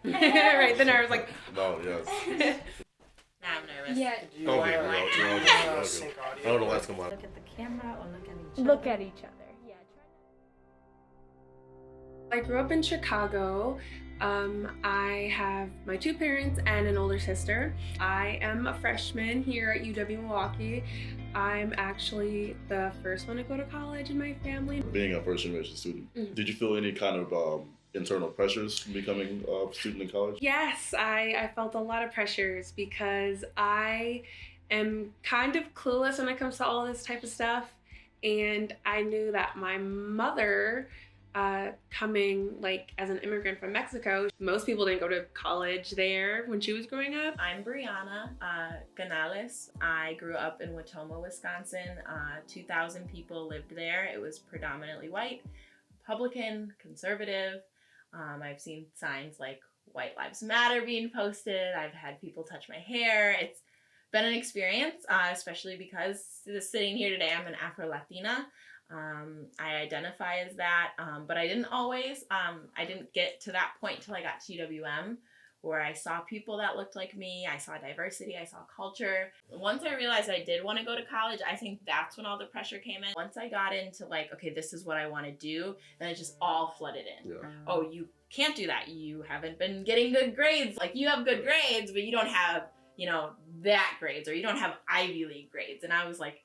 Right, the nerves, like. No, yes. Now I'm nervous. Yeah. Okay, you're all good. Sync I audio. know the lights come on. Look at the camera or look at each Look other. at each other. Yeah. I grew up in Chicago. I have my two parents and an older sister. I am a freshman here at UW Milwaukee. I'm actually the first one to go to college in my family. Being a first generation student, Mhm. did you feel any kind of internal pressures from becoming a student in college? Yes, I felt a lot of pressures because I am kind of clueless when it comes to all this type of stuff. And I knew that my mother, coming like as an immigrant from Mexico, most people didn't go to college there when she was growing up. I'm Brianna Canales. I grew up in Watoma, Wisconsin. 2,000 people lived there. It was predominantly white, Republican, conservative. I've seen signs like White Lives Matter being posted. I've had people touch my hair. It's been an experience, especially because sitting here today, I'm an Afro-Latina. I identify as that, but I didn't always. I didn't get to that point till I got to UWM, where I saw people that looked like me. I saw diversity. I saw culture. Once I realized I did want to go to college, I think that's when all the pressure came in. Once I got into like, okay, this is what I want to do, then it just all flooded in. Yeah. Oh, you can't do that. You haven't been getting good grades. Like, you have good grades, but you don't have, that grades, or you don't have Ivy League grades. And I was like,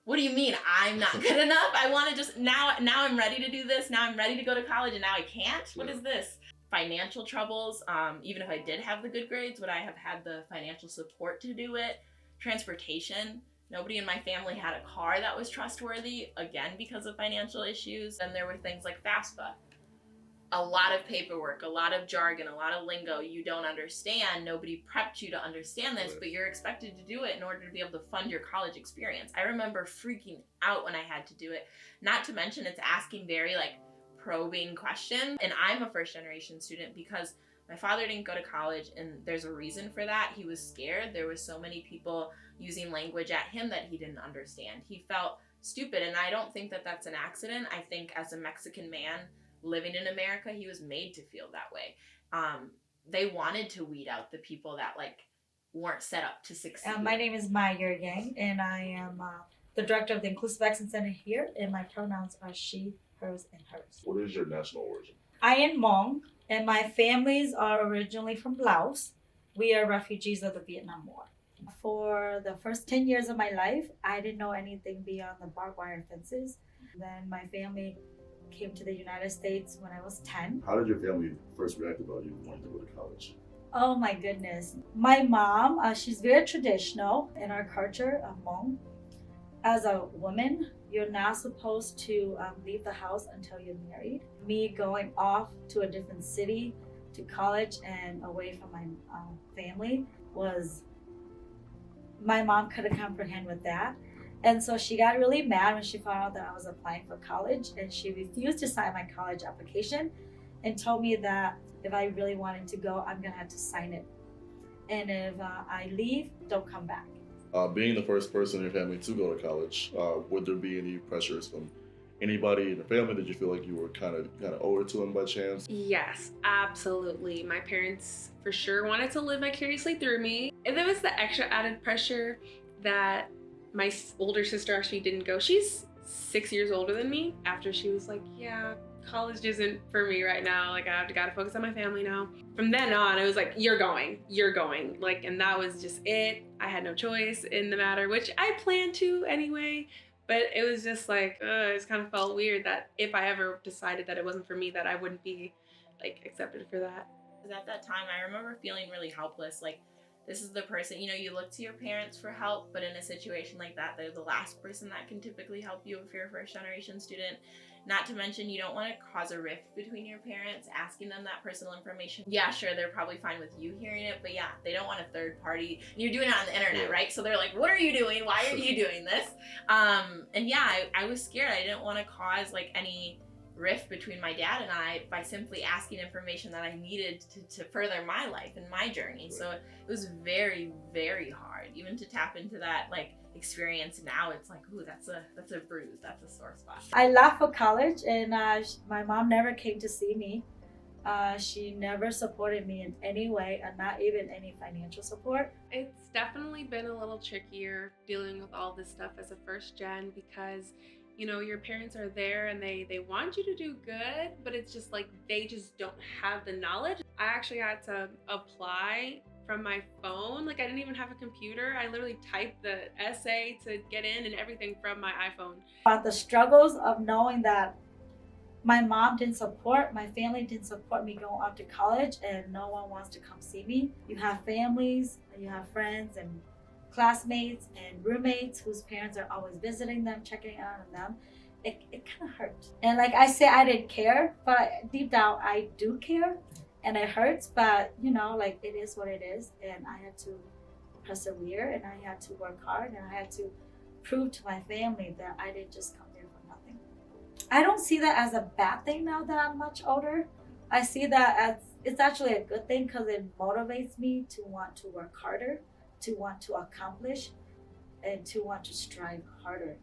what do you mean I'm not good enough? I want to just, now I'm ready to do this. Now I'm ready to go to college, and now I can't? What is this? Financial troubles. Even if I did have the good grades, would I have had the financial support to do it? Transportation. Nobody in my family had a car that was trustworthy, again, because of financial issues. And there were things like FAFSA. A lot of paperwork, a lot of jargon, a lot of lingo you don't understand. Nobody prepped you to understand this, but you're expected to do it in order to be able to fund your college experience. I remember freaking out when I had to do it. Not to mention, it's asking very probing questions. And I'm a first generation student because my father didn't go to college, and there's a reason for that. He was scared. There was so many people using language at him that he didn't understand. He felt stupid, and I don't think that that's an accident. I think as a Mexican man living in America, he was made to feel that way. They wanted to weed out the people that weren't set up to succeed. My name is Maya Yang, and I am the director of the Inclusive Action Center here, and my pronouns are she, hers, and hers. What is your national origin? I am Hmong, and my families are originally from Laos. We are refugees of the Vietnam War. For the first 10 years of my life, I didn't know anything beyond the barbed wire fences. Then my family came to the United States when I was 10. How did your family first react about you wanting to go to college? Oh my goodness. My mom, she's very traditional in our culture of Hmong. As a woman, you're not supposed to leave the house until you're married. Me going off to a different city to college and away from my family was, my mom couldn't comprehend with that. And so she got really mad when she found out that I was applying for college, and she refused to sign my college application and told me that if I really wanted to go, I'm gonna have to sign it. And if I leave, don't come back. Being the first person in your family to go to college, would there be any pressures from anybody in the family that you feel like you were kind of owed it to them by chance? Yes, absolutely. My parents for sure wanted to live vicariously through me. And there was the extra added pressure that my older sister actually didn't go. She's 6 years older than me. After she was like, yeah, college isn't for me right now. Like, I gotta focus on my family now. From then on, it was like, you're going. And that was just it. I had no choice in the matter, which I planned to anyway. But it was just like, it just kind of felt weird that if I ever decided that it wasn't for me, that I wouldn't be accepted for that. At that time, I remember feeling really helpless. This is the person, you look to your parents for help, but in a situation like that, they're the last person that can typically help you if you're a first generation student. Not to mention, you don't want to cause a rift between your parents, asking them that personal information. Yeah, sure, they're probably fine with you hearing it, but yeah, they don't want a third party. And you're doing it on the internet, right? So they're like, what are you doing? Why are you doing this? And yeah, I was scared. I didn't want to cause any rift between my dad and I by simply asking information that I needed to further my life and my journey. So it was very, very hard, even to tap into that experience now. It's like, ooh, that's a bruise, that's a sore spot. I left for college, and my mom never came to see me. She never supported me in any way, and not even any financial support. It's definitely been a little trickier dealing with all this stuff as a first gen because, you know, your parents are there and they want you to do good, but it's just like they just don't have the knowledge. I actually had to apply from my phone. Like I didn't even have a computer. I literally typed the essay to get in and everything from my iPhone. About the struggles of knowing that my mom didn't support, my family didn't support me going off to college, and no one wants to come see me. You have families, you have friends and classmates and roommates whose parents are always visiting them, checking out on them. It kind of hurt. And like I say, I didn't care, but deep down I do care, and it hurts. But you know, like it is what it is, and I had to persevere, and I had to work hard, and I had to prove to my family that I didn't just come there for nothing. I don't see that as a bad thing now that I'm much older. I see that as it's actually a good thing because it motivates me to want to work harder, to want to accomplish, and to want to strive harder.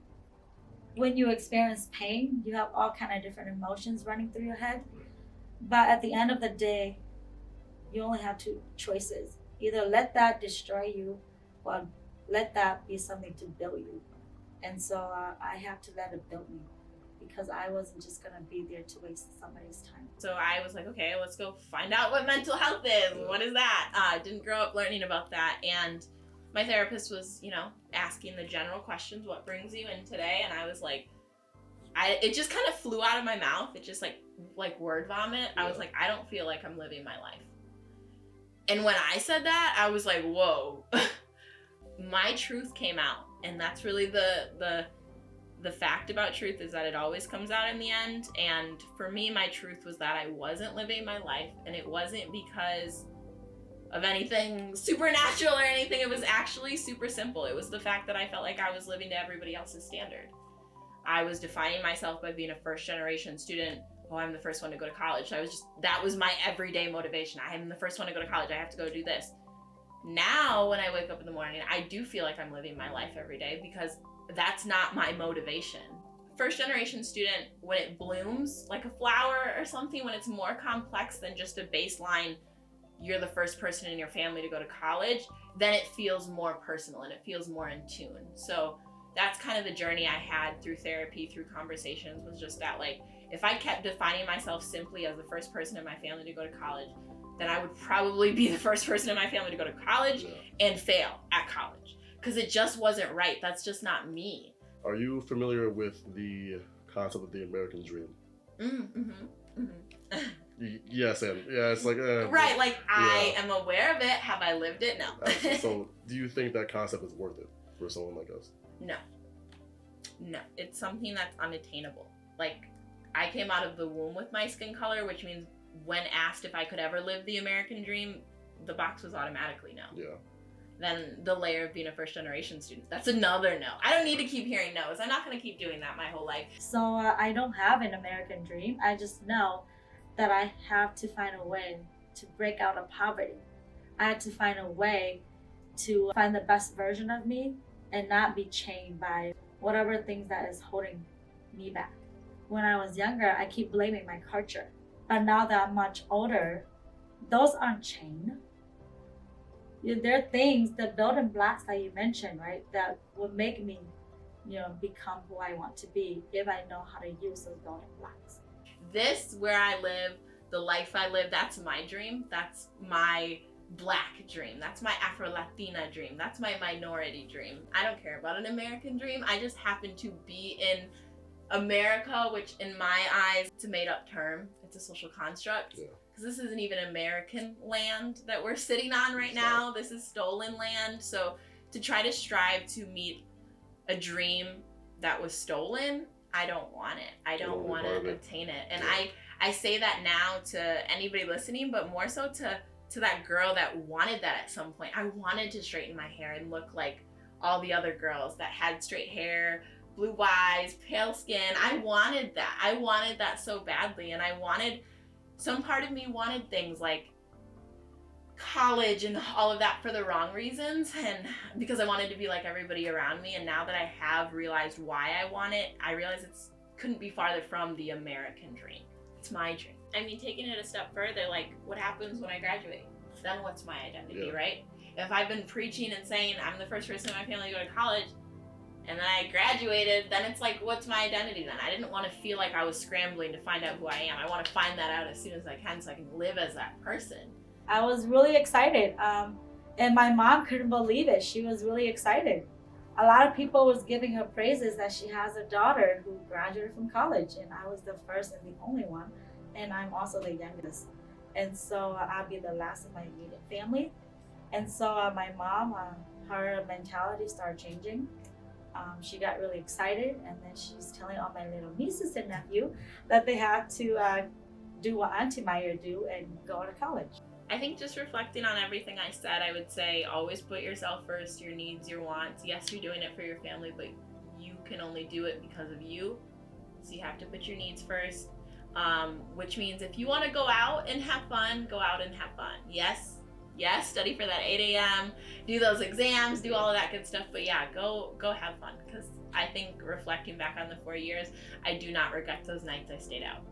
When you experience pain, you have all kind of different emotions running through your head. But at the end of the day, you only have two choices. Either let that destroy you or let that be something to build you. And so I have to let it build me, because I wasn't just gonna be there to waste somebody's time. So I was like, okay, let's go find out what mental health is. What is that? I didn't grow up learning about that. And my therapist was, you know, asking the general questions, what brings you in today? And I was like, it just kind of flew out of my mouth. It just like word vomit. I was like, I don't feel like I'm living my life. And when I said that, I was like, whoa. My truth came out. And that's really the fact about truth, is that it always comes out in the end. And for me, my truth was that I wasn't living my life, and it wasn't because of anything supernatural or anything. It was actually super simple. It was the fact that I felt like I was living to everybody else's standard. I was defining myself by being a first generation student. Oh, I'm the first one to go to college. That was my everyday motivation. I am the first one to go to college. I have to go do this. Now, when I wake up in the morning, I do feel like I'm living my life every day, because that's not my motivation. First generation student, when it blooms like a flower or something, when it's more complex than just a baseline, you're the first person in your family to go to college, then it feels more personal and it feels more in tune. So that's kind of the journey I had through therapy, through conversations, was just that, like, if I kept defining myself simply as the first person in my family to go to college, then I would probably be the first person in my family to go to college and fail at college. Because it just wasn't right. That's just not me. Are you familiar with the concept of the American dream? Yes, and yeah, it's like right. Like I am aware of it. Have I lived it? No. So, do you think that concept is worth it for someone like us? No. It's something that's unattainable. Like, I came out of the womb with my skin color, which means when asked if I could ever live the American dream, the box was automatically no. Yeah. Then the layer of being a first generation student, that's another no. I don't need to keep hearing no's. I'm not going to keep doing that my whole life. So I don't have an American dream. I just know that I have to find a way to break out of poverty. I had to find a way to find the best version of me and not be chained by whatever things that is holding me back. When I was younger, I keep blaming my culture. But now that I'm much older, those aren't chained. There are things, the building blocks that you mentioned, right, that will make me, become who I want to be if I know how to use those building blocks. This, where I live, the life I live, that's my dream. That's my Black dream. That's my Afro-Latina dream. That's my minority dream. I don't care about an American dream. I just happen to be in America, which in my eyes, it's a made-up term. It's a social construct. Yeah. Because this isn't even American land that we're sitting on right now. This is stolen land. So to try to strive to meet a dream that was stolen, I don't want it. I don't want to obtain it. And I say that now to anybody listening, but more so to that girl that wanted that at some point. I wanted to straighten my hair and look like all the other girls that had straight hair, blue eyes, pale skin. I wanted that. I wanted that so badly. And some part of me wanted things like college and all of that for the wrong reasons, and because I wanted to be like everybody around me. And now that I have realized why I want it, I realize it couldn't be farther from the American dream. It's my dream. I mean, taking it a step further, like, what happens when I graduate? Then what's my identity, Yeah. right? If I've been preaching and saying I'm the first person in my family to go to college, and then I graduated, then it's like, what's my identity then? I didn't want to feel like I was scrambling to find out who I am. I want to find that out as soon as I can so I can live as that person. I was really excited. And my mom couldn't believe it. She was really excited. A lot of people was giving her praises that she has a daughter who graduated from college, and I was the first and the only one, and I'm also the youngest. And so I'll be the last of my immediate family. And so my mom, her mentality started changing. She got really excited, and then she's telling all my little nieces and nephew that they have to do what Auntie Maya do and go to college. I think just reflecting on everything I said, I would say always put yourself first, your needs, your wants. Yes, you're doing it for your family, but you can only do it because of you. So you have to put your needs first, which means if you want to go out and have fun, go out and have fun. Yes, study for that 8 a.m., do those exams, do all of that good stuff. But yeah, go have fun, because I think reflecting back on the 4 years, I do not regret those nights I stayed out.